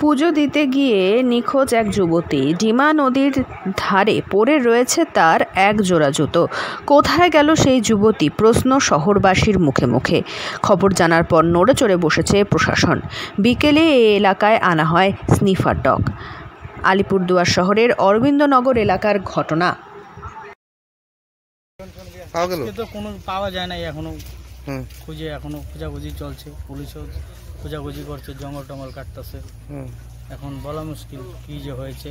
পুজো দিতে গিয়ে নিখোঁজ এক যুবতী। ডিমা নদীর ধারে পড়ে রয়েছে তার এক জোড়া জুতো। কোথায় গেল সেই যুবতী? প্রশ্ন শহরবাসীর মুখে মুখে। খবর জানার পর নড়ে চড়ে বসেছে প্রশাসন। বিকেলে এই এলাকায় আনা হয় স্নিফার ডগ। আলিপুরদুয়ার শহরের অরবিন্দনগর এলাকার ঘটনা। কোনো পাওয়া যায় না এখনো, খোঁজাখুঁজি চলছে, পুলিশও খোঁজাখুঁজি করছে, জঙ্গল টঙ্গল কাটতেছে। এখন বলা মুশকিল কি যে হয়েছে।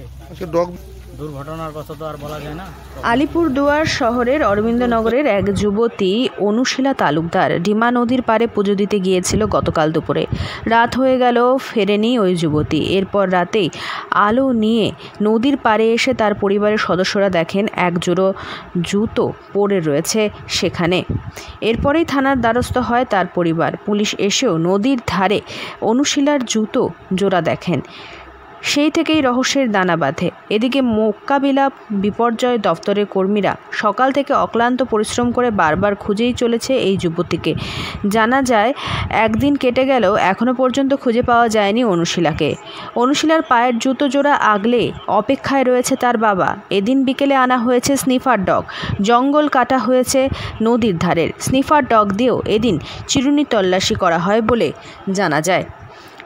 দুর্ঘটনার কথা তো আর বলা যায় না। আলিপুরদুয়ার শহরের অরবিন্দনগরের এক যুবতী অনুশীলা তালুকদার ডিমা নদীর পাড়ে পুজো দিতে গিয়েছিল গতকাল দুপুরে। রাত হয়ে গেল, ফেরেনি ওই যুবতী। এরপর রাতেই আলো নিয়ে নদীর পাড়ে এসে তার পরিবারের সদস্যরা দেখেন এক জোড়ো জুতো পড়ে রয়েছে সেখানে। এরপরেই থানার দ্বারস্থ হয় তার পরিবার। পুলিশ এসেও নদীর ধারে অনুশীলার জুতো জোড়া দেখেন। সেই থেকেই রহস্যের দানা বাঁধে। এদিকে মোকাবিলা বিপর্যয় দপ্তরের কর্মীরা সকাল থেকে অক্লান্ত পরিশ্রম করে বারবার খুঁজেই চলেছে এই যুবতীকে। জানা যায়, একদিন কেটে গেলেও এখনও পর্যন্ত খুঁজে পাওয়া যায়নি অনুশীলাকে। অনুশীলার পায়ের জুতো জোড়া আগলে অপেক্ষায় রয়েছে তার বাবা। এদিন বিকেলে আনা হয়েছে স্নিফার ডগ। জঙ্গল কাটা হয়েছে নদীর ধারের। স্নিফার ডগ দিয়েও এদিন চিরুনি তল্লাশি করা হয় বলে জানা যায়।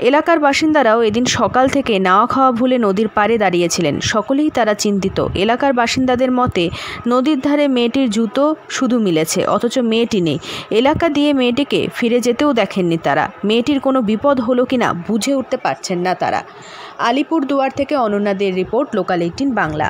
এলাকার বাসিন্দারাও এদিন সকাল থেকে নাওয়া খাওয়া ভুলে নদীর পাড়ে দাঁড়িয়েছিলেন। সকলেই তারা চিন্তিত। এলাকার বাসিন্দাদের মতে, নদীর ধারে মেয়েটির জুতো শুধু মিলেছে, অথচ মেয়েটি নেই। এলাকা দিয়ে মেয়েটিকে ফিরে যেতেও দেখেননি তারা। মেয়েটির কোনো বিপদ হলো কিনা বুঝে উঠতে পারছেন না তারা। আলিপুরদুয়ার থেকে অনন্যাদের রিপোর্ট, লোকাল 18 বাংলা।